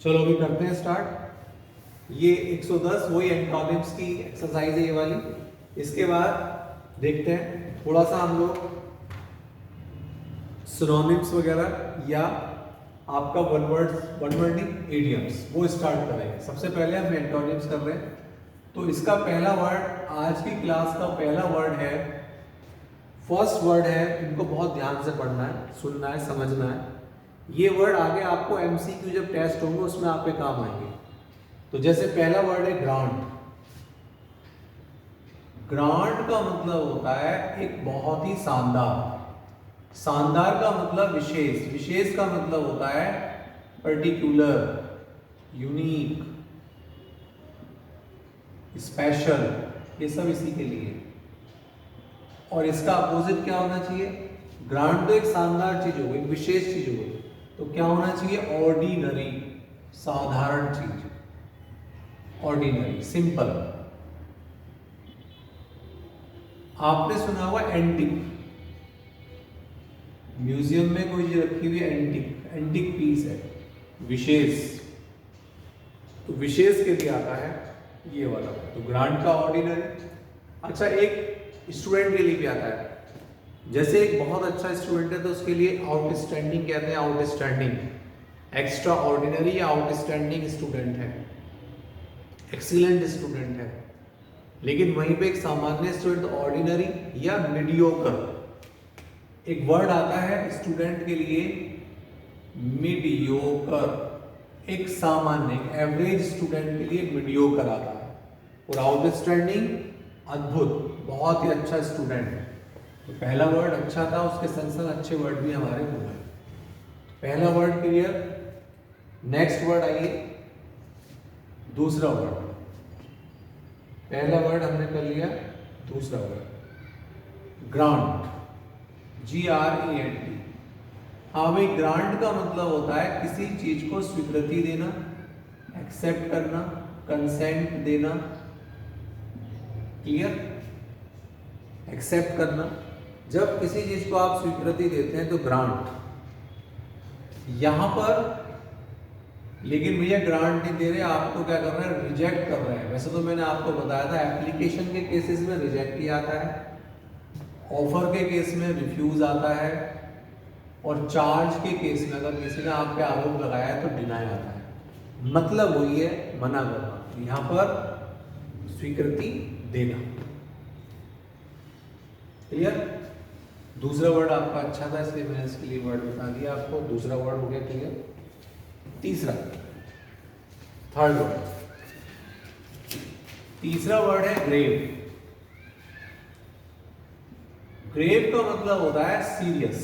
चलो अभी करते हैं स्टार्ट। ये 110 वही एंटोनिम्स की एक्सरसाइज है ये वाली। इसके बाद देखते हैं थोड़ा सा हम लोग सिनोनिम्स वगैरह या आपका वन वर्ड नहीं इडियम्स वो स्टार्ट करेंगे। सबसे पहले हम एंटोनिम्स कर रहे हैं। तो इसका पहला वर्ड, आज की क्लास का पहला वर्ड है, फर्स्ट वर्ड है, इनको बहुत ध्यान से पढ़ना है, सुनना है, समझना है। ये वर्ड आगे आपको एमसीक्यू जब टेस्ट होंगे उसमें आपके काम आएंगे। तो जैसे पहला वर्ड है ग्रांट। ग्रांट का मतलब होता है एक बहुत ही शानदार। शानदार का मतलब विशेष, विशेष का मतलब होता है पर्टिकुलर, यूनिक, स्पेशल, ये सब इसी के लिए। और इसका अपोजिट क्या होना चाहिए? ग्रांट तो एक शानदार चीज हो गई, विशेष चीज हो गई, तो क्या होना चाहिए? ऑर्डिनरी, साधारण चीज, ऑर्डिनरी, सिंपल। आपने सुना होगा एंटिक, म्यूजियम में कोई चीज रखी हुई है एंटिक, एंटिक पीस है, विशेष। तो विशेष के लिए आता है ये वाला। तो ग्रांट का ऑर्डिनरी। अच्छा, एक स्टूडेंट के लिए भी आता है। जैसे एक बहुत अच्छा स्टूडेंट है तो उसके लिए आउटस्टैंडिंग कहते हैं, आउटस्टैंडिंग, एक्स्ट्रा ऑर्डिनरी या आउटस्टैंडिंग स्टूडेंट है, एक्सीलेंट स्टूडेंट है। लेकिन वहीं पे एक सामान्य स्टूडेंट ऑर्डिनरी या मीडियोकर। एक वर्ड आता है स्टूडेंट के लिए मीडियोकर, एक सामान्य एवरेज स्टूडेंट के लिए मीडियोकर आता है। और आउटस्टैंडिंग, अद्भुत, बहुत ही अच्छा स्टूडेंट है। तो पहला वर्ड अच्छा था, उसके संग संग अच्छे वर्ड भी हमारे हो गए। पहला वर्ड क्लियर। नेक्स्ट वर्ड आइए, दूसरा वर्ड। पहला वर्ड हमने कर लिया, दूसरा वर्ड ग्रांट, GRANT। हाँ भाई, ग्रांट का मतलब होता है किसी चीज को स्वीकृति देना, एक्सेप्ट करना, कंसेंट देना। क्लियर? एक्सेप्ट करना। जब किसी चीज को आप स्वीकृति देते हैं तो ग्रांट। यहां पर लेकिन भैया ग्रांट नहीं दे रहे, आपको क्या कर रहे हैं? रिजेक्ट कर रहे हैं। वैसे तो मैंने आपको बताया था एप्लीकेशन के केसेस में रिजेक्ट ही आता है, ऑफर के केस में रिफ्यूज आता है, और चार्ज के केस में अगर किसी ने आप पे आरोप लगाया है तो डिनाई आता है। मतलब वही है, मना करना। यहां पर स्वीकृति देना। क्लियर? दूसरा वर्ड आपका अच्छा था इसलिए मैंने इसके लिए वर्ड बता दिया आपको। दूसरा वर्ड हो गया क्लियर। तीसरा, थर्ड वर्ड, तीसरा वर्ड है ग्रेव। ग्रेव का मतलब होता है सीरियस,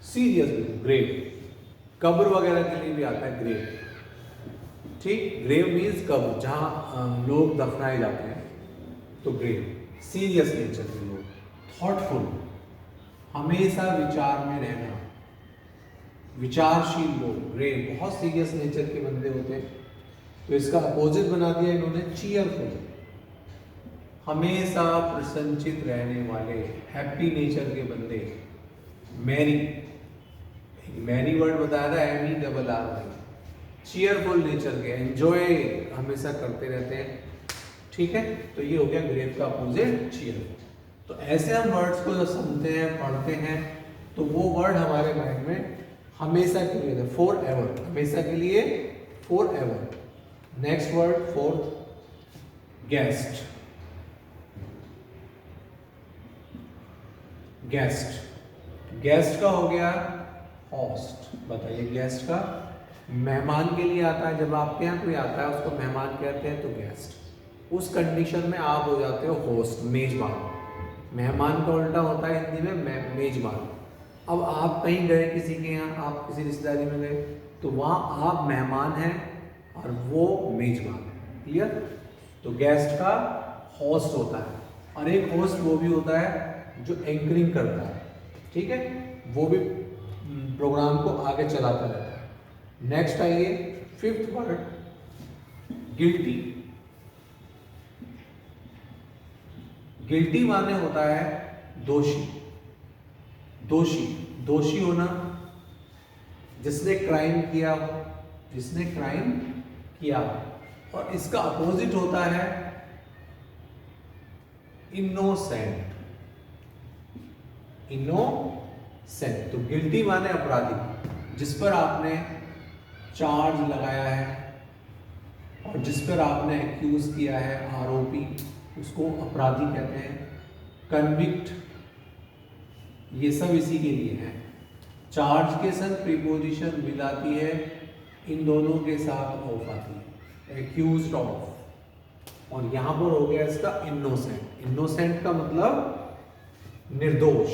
सीरियस। ग्रेव कब्र वगैरह के लिए भी आता है ग्रेव। ठीक, ग्रेव मीन्स कब्र, जहां लोग दफनाए जाते हैं, तो ग्रेव। सीरियस नेचर के लोग, थॉटफुल, हमेशा विचार में रहना, विचारशील लोग, ग्रेव, बहुत सीरियस नेचर के बंदे होते हैं। तो इसका अपोजिट बना दिया इन्होंने चीयरफुल, हमेशा प्रसन्नचित रहने वाले, हैप्पी नेचर के बंदे। मैरी, मैरी वर्ड बताया था, MERR। चीयरफुल नेचर के, एंजॉय हमेशा करते रहते हैं। ठीक है, तो ये हो गया ग्रेव का अपोजिट चीयरफुल। तो ऐसे हम वर्ड्स को जब सुनते हैं, पढ़ते हैं, तो वो वर्ड हमारे माइंड में हमेशा के लिए, फॉर एवर, हमेशा के लिए, for ever. Next word, fourth, guest. Guest, guest का हो गया होस्ट। बताइए, गेस्ट का मेहमान के लिए आता है। जब आपके यहाँ कोई आता है उसको मेहमान कहते हैं, तो गेस्ट। उस कंडीशन में आप हो जाते हो होस्ट, मेजबान। मेहमान का उल्टा होता है हिंदी में मेजबान। अब आप कहीं गए किसी के यहाँ, आप किसी रिश्तेदारी में गए, तो वहाँ आप मेहमान हैं और वो मेजबान है। क्लियर? तो गेस्ट का होस्ट होता है, और एक होस्ट वो भी होता है जो एंकरिंग करता है। ठीक है, वो भी प्रोग्राम को आगे चलाता रहता है। नेक्स्ट आइए, फिफ्थ वर्ड, गिल्टी। गिल्टी माने होता है दोषी, दोषी, दोषी होना, जिसने क्राइम किया हो, जिसने क्राइम किया हो। और इसका अपोजिट होता है इनोसेंट। इनोसेंट तो गिल्टी माने अपराधी, जिस पर आपने चार्ज लगाया है और जिस पर आपने एक्यूज किया है, आरोपी, उसको अपराधी कहते हैं। कन्विक्ट, ये सब इसी के लिए है। चार्ज के संग प्रीपोजिशन मिलाती है, इन दोनों के साथ ऑफ आती है, एक्यूज्ड ऑफ। और यहां पर हो गया इसका इनोसेंट। इनोसेंट का मतलब निर्दोष।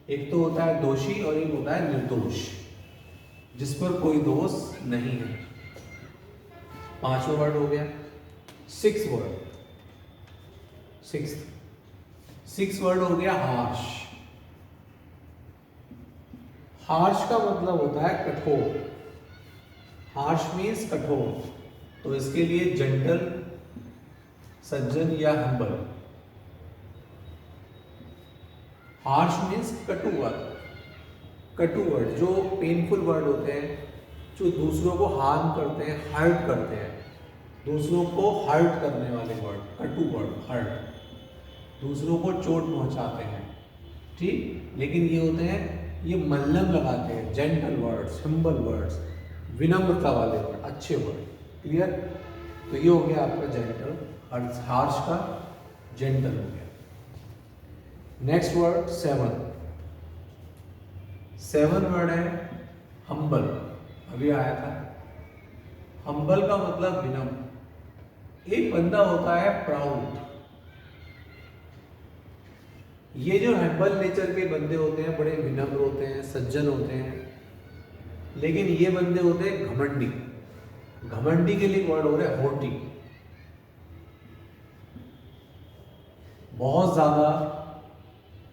एक तो होता है दोषी और एक होता है निर्दोष, जिस पर कोई दोष नहीं है। 5वां वर्ड हो गया। 6th वर्ड, सिक्स वर्ड हो गया हार्श। हार्श का मतलब होता है कठोर। हार्श मीन्स कठोर, तो इसके लिए जेंटल, सज्जन या हम्बल। हार्श मीन्स कटु वर्ड। कटु वर्ड जो पेनफुल वर्ड होते हैं, जो दूसरों को हार्म करते हैं, हर्ट करते हैं, दूसरों को हर्ट करने वाले वर्ड, कटु वर्ड, हर्ट, दूसरों को चोट पहुंचाते हैं, ठीक। लेकिन ये होते हैं, ये मल्लम लगाते हैं, जेंटल वर्ड्स, हिम्बल वर्ड्स, विनम्रता वाले वर्ड, अच्छे वर्ड। क्लियर। तो ये हो गया आपका जेंटल, हार्श का जेंटल हो गया। नेक्स्ट वर्ड 7 वर्ड है हम्बल, अभी आया था। हम्बल का मतलब विनम्र। एक बंदा होता है प्राउड। ये जो हम्बल नेचर के बंदे होते हैं, बड़े विनम्र होते हैं, सज्जन होते हैं। लेकिन ये बंदे होते हैं घमंडी। घमंडी के लिए वर्ड हो रहा है हॉटी। बहुत ज्यादा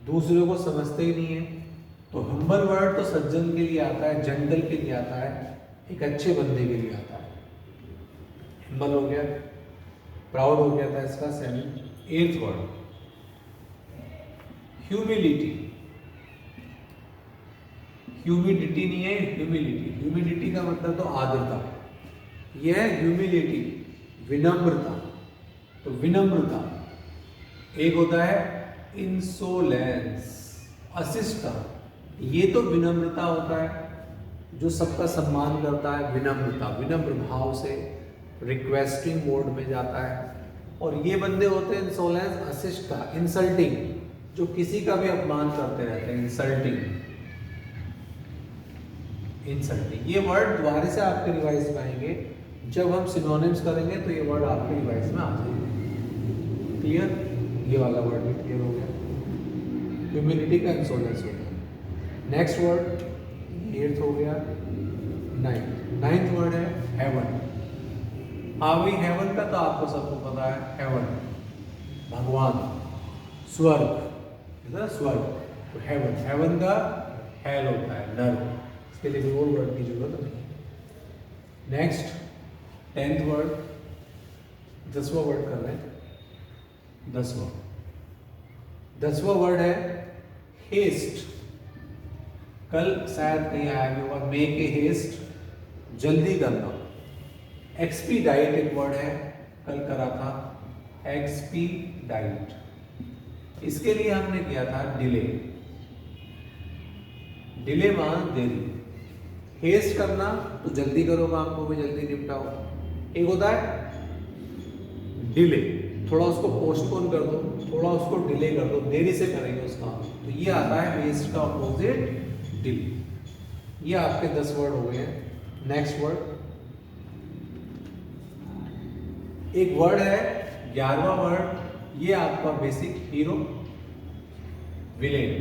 दूसरे को समझते ही नहीं है। तो हम्बल वर्ड तो सज्जन के लिए आता है, जेंटल के लिए आता है, एक अच्छे बंदे के लिए आता है। हम्बल हो गया, प्राउड हो गया था इसका 7। 8th word humility. ह्यूमिडिटी नहीं है, ह्यूमिलिटी। ह्यूमिलिटी का मतलब तो आर्द्रता, यह है ह्यूमिलिटी, विनम्रता। तो विनम्रता। एक होता है इंसोलेंस, अशिष्टता। ये तो विनम्रता होता है, जो सबका सम्मान करता है, विनम्रता, विनम्र भाव से रिक्वेस्टिंग मोड में जाता है। और ये बंदे होते हैं इंसोलेंस, अशिष्टता, इंसल्टिंग, जो किसी का भी अपमान करते रहते हैं, इंसल्टिंग। इंसल्टिंग ये वर्ड दोबारा से आपके रिवाइज में आएंगे। जब हम सिनोनिम्स करेंगे तो ये वर्ड आपके रिवाइज में आ जाएंगे। क्लियर। ये वाला वर्ड भी क्लियर हो गया, ह्यूमिलिटी का इंसोलेंस हो गया। नेक्स्ट वर्ड 8th हो गया। 9th वर्ड है हेवन। अभी हेवन का तो आपको सबको पता है, हेवन भगवान, स्वर्ग, स्वर्ग। तो हेवन, हेवन का हेल होता है, नर्क। इसके लिए कोई और वर्ड की जरूरत नहीं। नेक्स्ट 10th वर्ड, 10वां वर्ड कर रहे हैं। 10वां वर्ड है हेस्ट। कल शायद कहीं आया भी होगा, मेक ए हेस्ट, जल्दी करना। एक्सपीडाइट एक वर्ड है, कल करा था, एक्सपीडाइट। इसके लिए हमने किया था डिले। डिले मान देरी, हेस्ट करना तो जल्दी करो, काम को भी जल्दी निपटाओ। एक होता है डिले, थोड़ा उसको पोस्टपोन कर दो, थोड़ा उसको डिले कर दो, देरी से करेंगे उस काम। तो ये आता है हेस्ट का अपोजिट डिले। ये आपके 10 वर्ड हो गए हैं। नेक्स्ट वर्ड, एक वर्ड है 11वां वर्ड, ये आपका बेसिक हीरो, विलेन।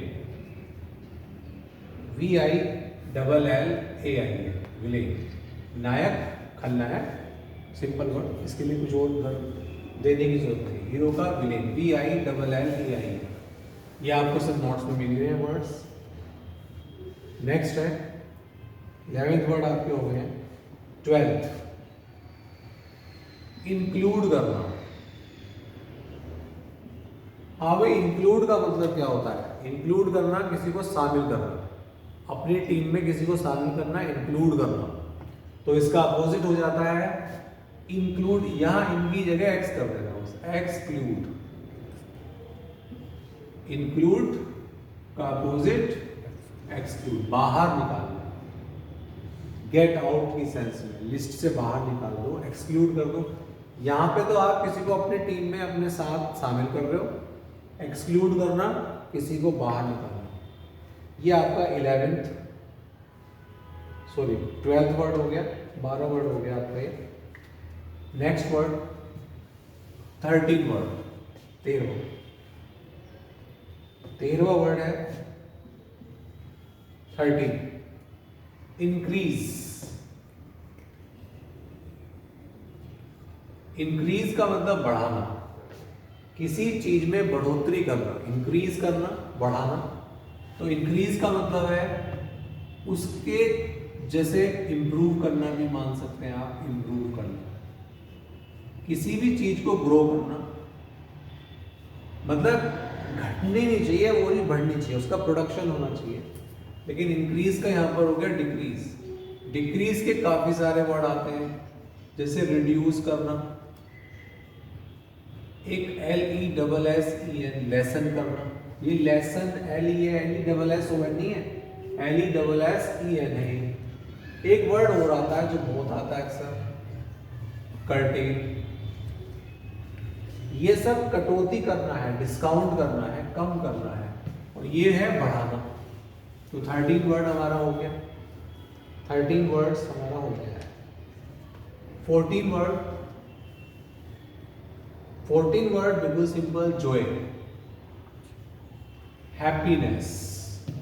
VILLAI है विलेन, नायक, खलनायक, सिंपल वर्ड। इसके लिए कुछ और देने की जरूरत नहीं। हीरो का विलेन, VILLAI। ये आपको सब नोट्स में मिल गए हैं वर्ड्स। नेक्स्ट है 11th वर्ड आपके हो गए हैं। 12th इंक्लूड करना। हाँ भाई, इंक्लूड का मतलब क्या होता है? इंक्लूड करना, किसी को शामिल करना। अपनी टीम में किसी को शामिल करना, इंक्लूड करना। तो इसका अपोजिट हो जाता है इंक्लूड, यहां इनकी जगह एक्स कर देना, एक्सक्लूड। इंक्लूड का अपोजिट एक्सक्लूड, बाहर निकालना, गेट आउट की सेंस में, लिस्ट से बाहर निकाल दो, एक्सक्लूड कर दो। यहां पे तो आप किसी को अपनी टीम में अपने साथ शामिल कर रहे हो, एक्सक्लूड करना किसी को बाहर निकालना। ये आपका 12th वर्ड हो गया, 12 वर्ड हो गया आपका ये। नेक्स्ट वर्ड 13 वर्ड, 13वां वर्ड है 13, इंक्रीज। इंक्रीज का मतलब बढ़ाना, किसी चीज में बढ़ोतरी करना, इंक्रीज करना, बढ़ाना। तो इंक्रीज का मतलब है उसके जैसे इंप्रूव करना भी मान सकते हैं आप, इंप्रूव करना, किसी भी चीज को ग्रो करना, मतलब घटनी नहीं चाहिए, वो नहीं बढ़नी चाहिए, उसका प्रोडक्शन होना चाहिए। लेकिन इंक्रीज का यहां पर हो गया डिक्रीज। डिक्रीज के काफी सारे वर्ड आते हैं, जैसे रिड्यूस करना, एक LESSEN, लेसन करना। ये लेसन LESSON नहीं है, LESSEN है। एक वर्ड और आता है जो बहुत आता है अक्सर, कर्टेन। ये सब कटौती करना है, डिस्काउंट करना है, कम करना है, और ये है बढ़ाना। तो 13 वर्ड हमारा हो गया, 13 वर्ड्स हमारा हो गया है। 14 वर्ड बिल्कुल सिंपल, जॉय, हैप्पीनेस।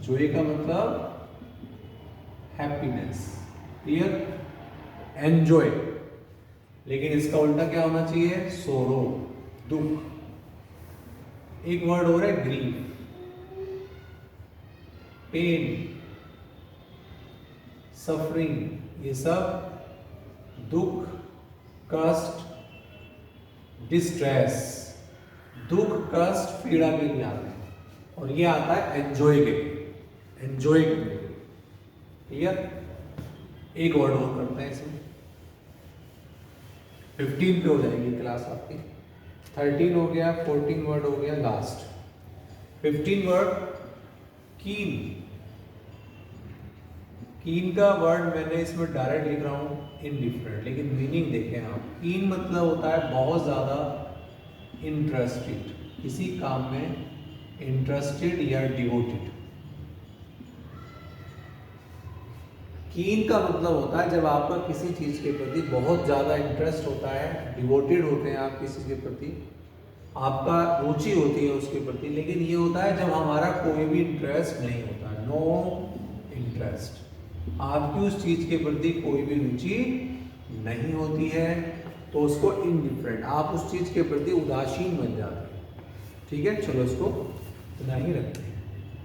जॉय का मतलब हैप्पीनेस, क्लियर, एंजॉय। लेकिन इसका उल्टा क्या होना चाहिए, सोरो, दुख। एक वर्ड और है ग्रीफ, पेन, सफरिंग। ये सब दुख, कष्ट, डिस्ट्रेस, दुख, कष्ट, पीड़ा के लिए आते हैं। और ये आता है एंजॉय के लिए, एंजॉय करने के लिए, क्लियर। एक वर्ड और करते हैं इसमें, 15 पे हो जाएगी क्लास आपकी। 13 हो गया, 14 वर्ड हो गया, लास्ट 15 वर्ड कीन। कीन का वर्ड मैंने इसमें डायरेक्ट लिख रहा हूं इनडिफरेंट, लेकिन मीनिंग देखें आप। कीन मतलब होता है बहुत ज्यादा इंटरेस्टेड, किसी काम में इंटरेस्टेड या डिवोटेड। कीन का मतलब होता है जब आपका किसी चीज के प्रति बहुत ज्यादा इंटरेस्ट होता है, डिवोटेड होते हैं आप किसी के प्रति, आपका रुचि होती है उसके प्रति। लेकिन ये होता है जब हमारा कोई भी इंटरेस्ट नहीं होता, नो इंटरेस्ट, आपकी उस चीज के प्रति कोई भी रुचि नहीं होती है, तो उसको इनडिफरेंट, आप उस चीज के प्रति उदासीन बन जाते हैं। ठीक है, चलो इसको इतना ही रखते हैं।